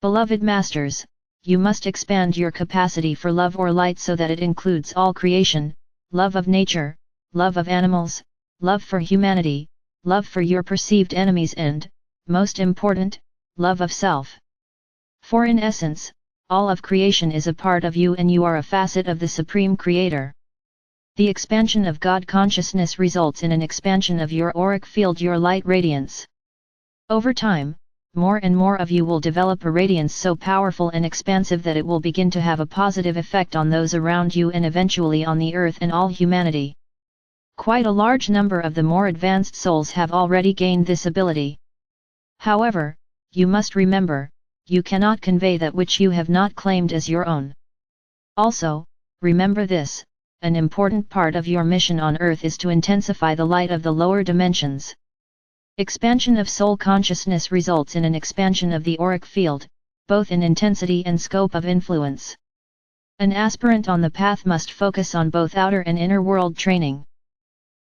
Beloved Masters, you must expand your capacity for love or light so that it includes all creation, love of nature, love of animals, love for humanity, love for your perceived enemies and, most important, love of self. For in essence, all of creation is a part of you and you are a facet of the Supreme Creator. The expansion of God consciousness results in an expansion of your auric field, your light radiance. Over time, more and more of you will develop a radiance so powerful and expansive that it will begin to have a positive effect on those around you and eventually on the earth and all humanity. Quite a large number of the more advanced souls have already gained this ability. However, you must remember, you cannot convey that which you have not claimed as your own. Also, remember this, an important part of your mission on earth is to intensify the light of the lower dimensions. Expansion of soul consciousness results in an expansion of the auric field, both in intensity and scope of influence. An aspirant on the path must focus on both outer and inner world training.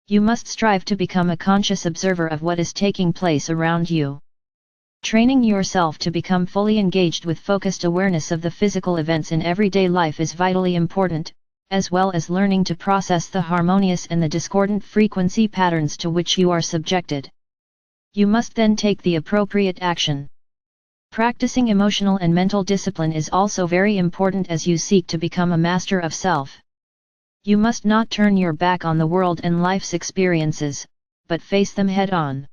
You must strive to become a conscious observer of what is taking place around you. Training yourself to become fully engaged with focused awareness of the physical events in everyday life is vitally important, as well as learning to process the harmonious and the discordant frequency patterns to which you are subjected. You must then take the appropriate action. Practicing emotional and mental discipline is also very important as you seek to become a master of self. You must not turn your back on the world and life's experiences, but face them head-on.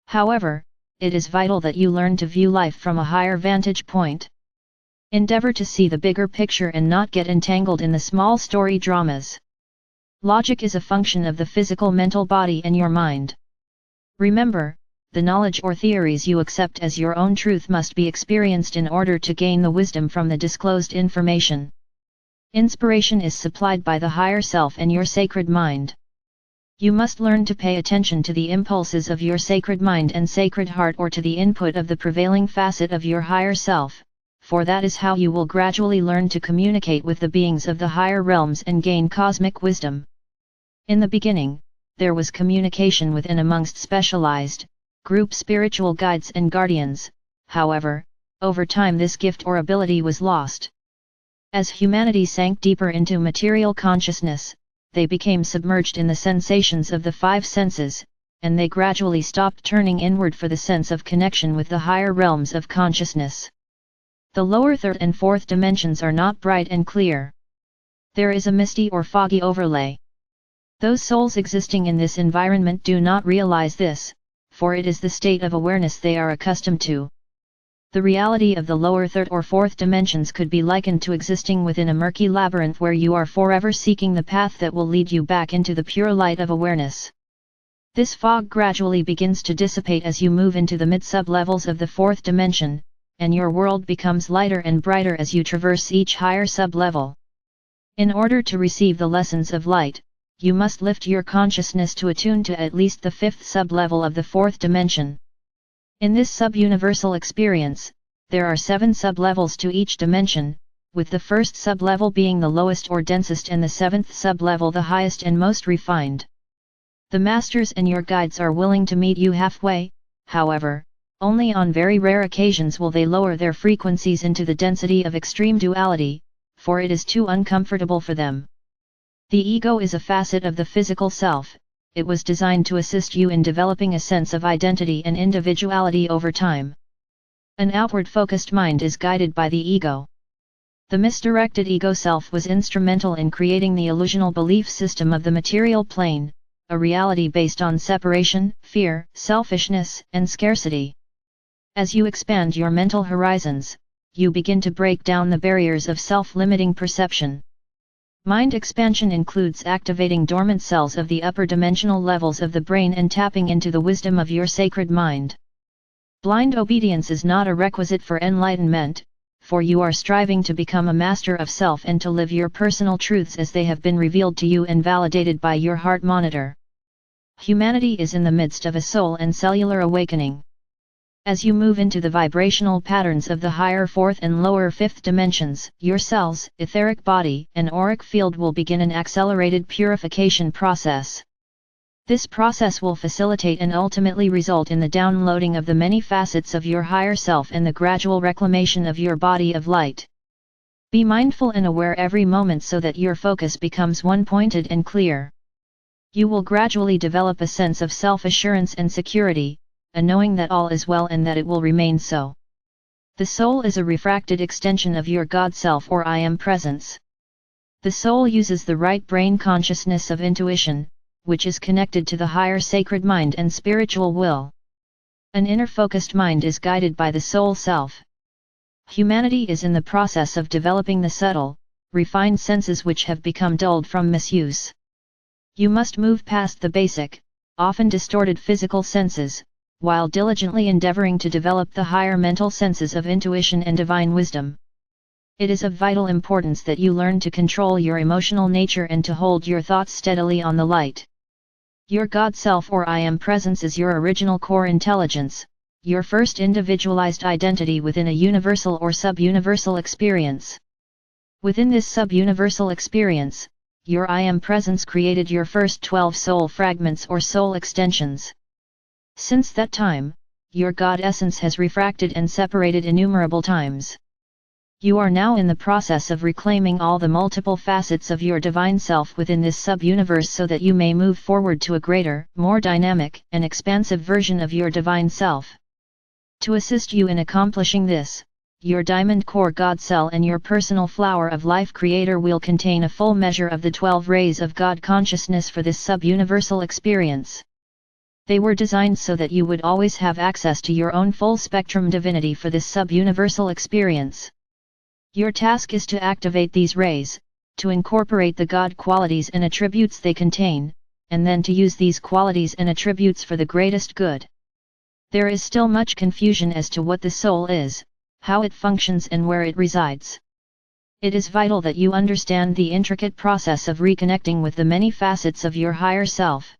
However, it is vital that you learn to view life from a higher vantage point. Endeavor to see the bigger picture and not get entangled in the small story dramas. Logic is a function of the physical mental body and your mind. Remember, the knowledge or theories you accept as your own truth must be experienced in order to gain the wisdom from the disclosed information. Inspiration is supplied by the higher self and your sacred mind. You must learn to pay attention to the impulses of your sacred mind and sacred heart or to the input of the prevailing facet of your higher self, for that is how you will gradually learn to communicate with the beings of the higher realms and gain cosmic wisdom. In the beginning, there was communication within amongst specialized, group spiritual guides and guardians, however, over time this gift or ability was lost. As humanity sank deeper into material consciousness, they became submerged in the sensations of the five senses, and they gradually stopped turning inward for the sense of connection with the higher realms of consciousness. The lower third and fourth dimensions are not bright and clear. There is a misty or foggy overlay. Those souls existing in this environment do not realize this, for it is the state of awareness they are accustomed to. The reality of the lower third or fourth dimensions could be likened to existing within a murky labyrinth where you are forever seeking the path that will lead you back into the pure light of awareness. This fog gradually begins to dissipate as you move into the mid-sub-levels of the fourth dimension, and your world becomes lighter and brighter as you traverse each higher sub-level. In order to receive the lessons of light, you must lift your consciousness to attune to at least the fifth sub-level of the fourth dimension. In this sub-universal experience, there are 7 sub-levels to each dimension, with the first sub-level being the lowest or densest and the 7th sub-level the highest and most refined. The masters and your guides are willing to meet you halfway, however, only on very rare occasions will they lower their frequencies into the density of extreme duality, for it is too uncomfortable for them. The ego is a facet of the physical self. It was designed to assist you in developing a sense of identity and individuality over time. An outward-focused mind is guided by the ego. The misdirected ego self was instrumental in creating the illusional belief system of the material plane, a reality based on separation, fear, selfishness, and scarcity. As you expand your mental horizons, you begin to break down the barriers of self-limiting perception. Mind expansion includes activating dormant cells of the upper dimensional levels of the brain and tapping into the wisdom of your sacred mind. Blind obedience is not a requisite for enlightenment, for you are striving to become a master of self and to live your personal truths as they have been revealed to you and validated by your heart monitor. Humanity is in the midst of a soul and cellular awakening. As you move into the vibrational patterns of the higher fourth and lower fifth dimensions, your cells, etheric body, and auric field will begin an accelerated purification process. This process will facilitate and ultimately result in the downloading of the many facets of your higher self and the gradual reclamation of your body of light. Be mindful and aware every moment so that your focus becomes one-pointed and clear. You will gradually develop a sense of self-assurance and security, a knowing that all is well and that it will remain so. The soul is a refracted extension of your God Self or I Am Presence. The soul uses the right brain consciousness of intuition, which is connected to the higher sacred mind and spiritual will. An inner focused mind is guided by the soul self. Humanity is in the process of developing the subtle, refined senses which have become dulled from misuse. You must move past the basic, often distorted physical senses, while diligently endeavoring to develop the higher mental senses of intuition and divine wisdom. It is of vital importance that you learn to control your emotional nature and to hold your thoughts steadily on the light. Your God Self or I Am Presence is your original core intelligence, your first individualized identity within a universal or sub-universal experience. Within this sub-universal experience, your I Am Presence created your first 12 soul fragments or soul extensions. Since that time, your God Essence has refracted and separated innumerable times. You are now in the process of reclaiming all the multiple facets of your divine self within this sub-universe so that you may move forward to a greater, more dynamic and expansive version of your divine self. To assist you in accomplishing this, your Diamond Core God Cell and your personal Flower of Life Creator will contain a full measure of the 12 rays of God consciousness for this sub-universal experience. They were designed so that you would always have access to your own full spectrum divinity for this sub-universal experience. Your task is to activate these rays, to incorporate the God qualities and attributes they contain, and then to use these qualities and attributes for the greatest good. There is still much confusion as to what the soul is, how it functions and where it resides. It is vital that you understand the intricate process of reconnecting with the many facets of your higher self.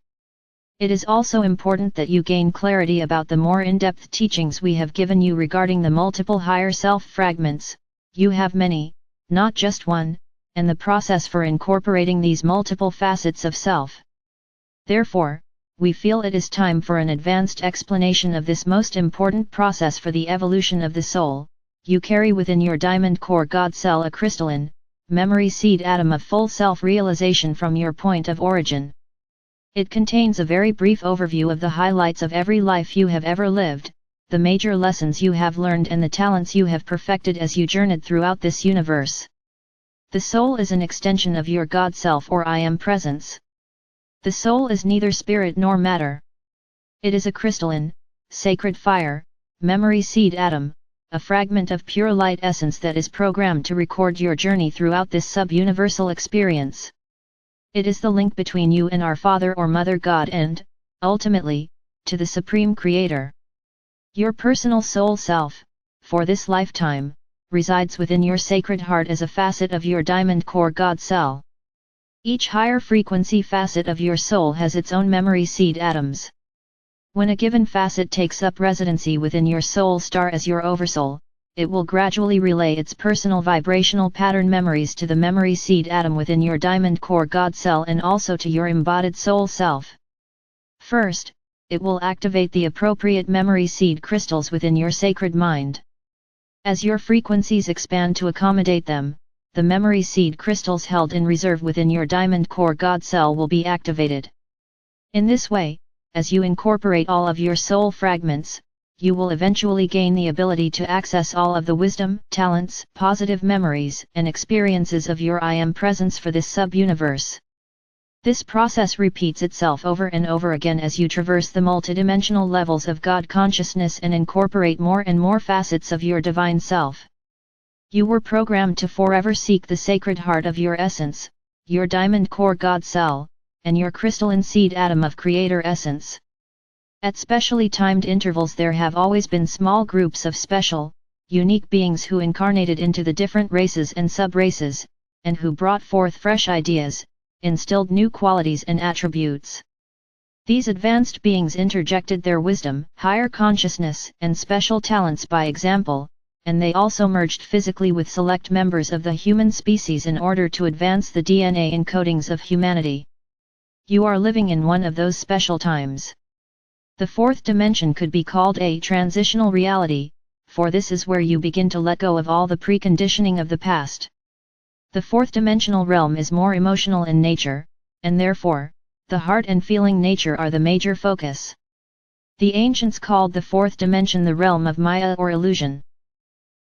It is also important that you gain clarity about the more in-depth teachings we have given you regarding the multiple higher self fragments. You have many, not just one, and the process for incorporating these multiple facets of self. Therefore, we feel it is time for an advanced explanation of this most important process for the evolution of the soul. You carry within your Diamond Core God Cell a crystalline, memory seed atom of full self-realization from your point of origin. It contains a very brief overview of the highlights of every life you have ever lived, the major lessons you have learned and the talents you have perfected as you journeyed throughout this universe. The soul is an extension of your God Self or I Am Presence. The soul is neither spirit nor matter. It is a crystalline, sacred fire, memory seed atom, a fragment of pure light essence that is programmed to record your journey throughout this sub-universal experience. It is the link between you and our Father or Mother God and, ultimately, to the Supreme Creator. Your personal soul self, for this lifetime, resides within your sacred heart as a facet of your Diamond Core God Cell. Each higher frequency facet of your soul has its own memory seed atoms. When a given facet takes up residency within your soul star as your oversoul, it will gradually relay its personal vibrational pattern memories to the memory seed atom within your Diamond Core God Cell and also to your embodied soul self. First, it will activate the appropriate memory seed crystals within your sacred mind. As your frequencies expand to accommodate them, the memory seed crystals held in reserve within your Diamond Core God Cell will be activated. In this way, as you incorporate all of your soul fragments, you will eventually gain the ability to access all of the wisdom, talents, positive memories, and experiences of your I Am Presence for this sub-universe. This process repeats itself over and over again as you traverse the multidimensional levels of God consciousness and incorporate more and more facets of your divine self. You were programmed to forever seek the sacred heart of your essence, your Diamond Core God Cell, and your crystalline seed atom of Creator Essence. At specially timed intervals there have always been small groups of special, unique beings who incarnated into the different races and sub-races, and who brought forth fresh ideas, instilled new qualities and attributes. These advanced beings interjected their wisdom, higher consciousness, and special talents by example, and they also merged physically with select members of the human species in order to advance the DNA encodings of humanity. You are living in one of those special times. The fourth dimension could be called a transitional reality, for this is where you begin to let go of all the preconditioning of the past. The fourth dimensional realm is more emotional in nature, and therefore, the heart and feeling nature are the major focus. The ancients called the fourth dimension the realm of Maya or illusion.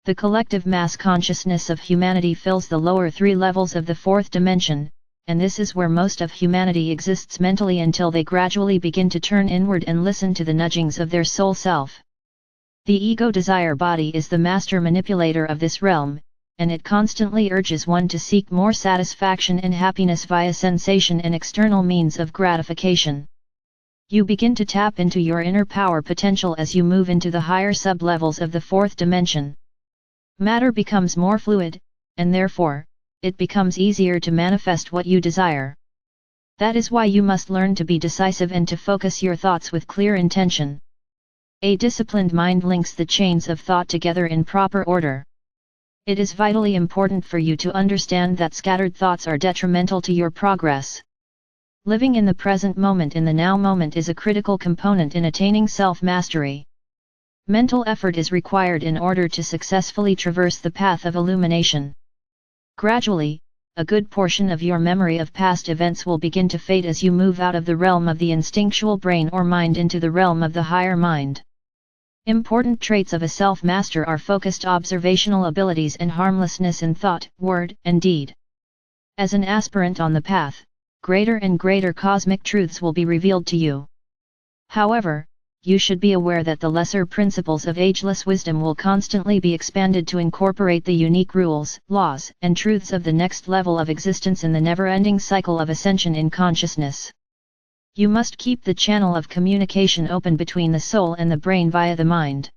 The collective mass consciousness of humanity fills the lower three levels of the fourth dimension, and this is where most of humanity exists mentally until they gradually begin to turn inward and listen to the nudgings of their soul self. The ego desire body is the master manipulator of this realm, and it constantly urges one to seek more satisfaction and happiness via sensation and external means of gratification. You begin to tap into your inner power potential as you move into the higher sub-levels of the fourth dimension. Matter becomes more fluid, and therefore, it becomes easier to manifest what you desire. That is why you must learn to be decisive and to focus your thoughts with clear intention. A disciplined mind links the chains of thought together in proper order. It is vitally important for you to understand that scattered thoughts are detrimental to your progress. Living in the present moment in the now moment is a critical component in attaining self-mastery. Mental effort is required in order to successfully traverse the path of illumination. Gradually, a good portion of your memory of past events will begin to fade as you move out of the realm of the instinctual brain or mind into the realm of the higher mind. Important traits of a self-master are focused observational abilities and harmlessness in thought, word, and deed. As an aspirant on the path, greater and greater cosmic truths will be revealed to you. However, you should be aware that the lesser principles of ageless wisdom will constantly be expanded to incorporate the unique rules, laws, and truths of the next level of existence in the never-ending cycle of ascension in consciousness. You must keep the channel of communication open between the soul and the brain via the mind.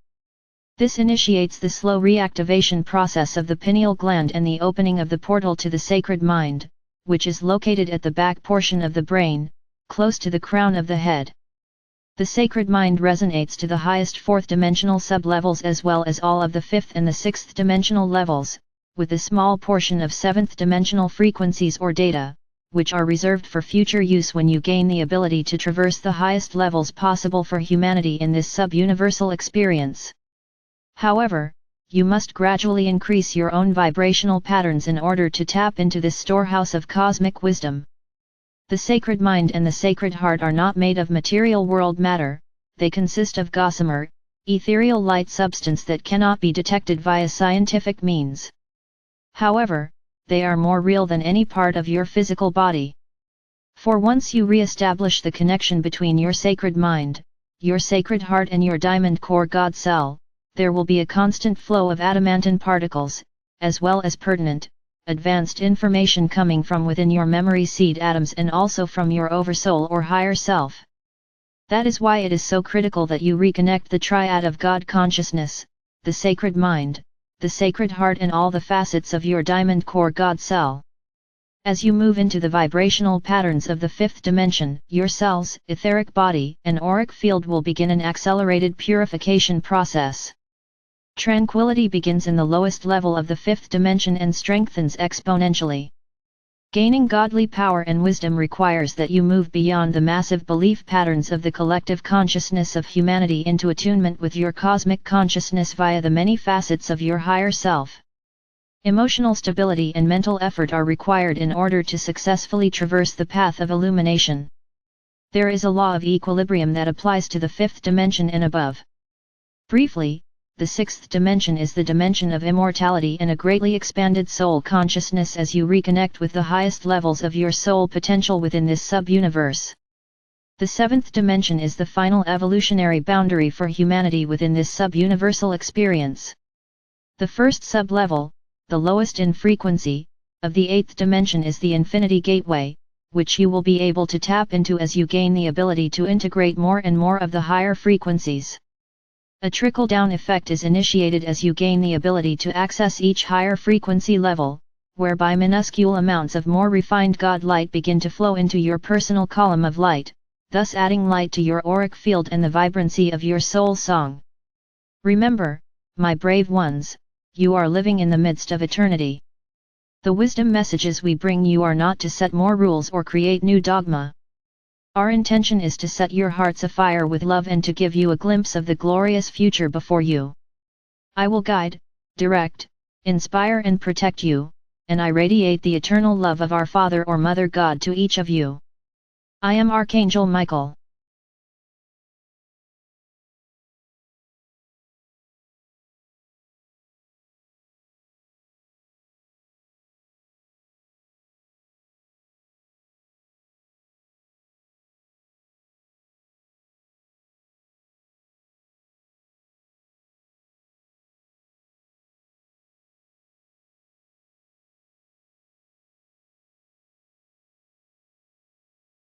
This initiates the slow reactivation process of the pineal gland and the opening of the portal to the sacred mind, which is located at the back portion of the brain, close to the crown of the head. The sacred mind resonates to the highest fourth-dimensional sub-levels as well as all of the fifth and the sixth-dimensional levels, with a small portion of seventh-dimensional frequencies or data, which are reserved for future use when you gain the ability to traverse the highest levels possible for humanity in this sub-universal experience. However, you must gradually increase your own vibrational patterns in order to tap into this storehouse of cosmic wisdom. The sacred mind and the sacred heart are not made of material world matter, they consist of gossamer, ethereal light substance that cannot be detected via scientific means. However, they are more real than any part of your physical body. For once you re-establish the connection between your sacred mind, your sacred heart and your diamond core God cell, there will be a constant flow of adamantine particles, as well as pertinent, advanced information coming from within your memory seed atoms and also from your oversoul or higher self. That is why it is so critical that you reconnect the triad of God consciousness, the sacred mind, the sacred heart and all the facets of your diamond core God cell. As you move into the vibrational patterns of the fifth dimension, your cells, etheric body, and auric field will begin an accelerated purification process. Tranquility begins in the lowest level of the fifth dimension and strengthens exponentially. Gaining godly power and wisdom requires that you move beyond the massive belief patterns of the collective consciousness of humanity into attunement with your cosmic consciousness via the many facets of your higher self. Emotional stability and mental effort are required in order to successfully traverse the path of illumination. There is a law of equilibrium that applies to the fifth dimension and above. Briefly, the sixth dimension is the dimension of immortality and a greatly expanded soul consciousness as you reconnect with the highest levels of your soul potential within this sub-universe. The seventh dimension is the final evolutionary boundary for humanity within this sub-universal experience. The first sub-level, the lowest in frequency, of the eighth dimension is the infinity gateway, which you will be able to tap into as you gain the ability to integrate more and more of the higher frequencies. A trickle-down effect is initiated as you gain the ability to access each higher frequency level, whereby minuscule amounts of more refined God light begin to flow into your personal column of light, thus adding light to your auric field and the vibrancy of your soul song. Remember, my brave ones, you are living in the midst of eternity. The wisdom messages we bring you are not to set more rules or create new dogma. Our intention is to set your hearts afire with love and to give you a glimpse of the glorious future before you. I will guide, direct, inspire and protect you, and I radiate the eternal love of our Father or Mother God to each of you. I am Archangel Michael.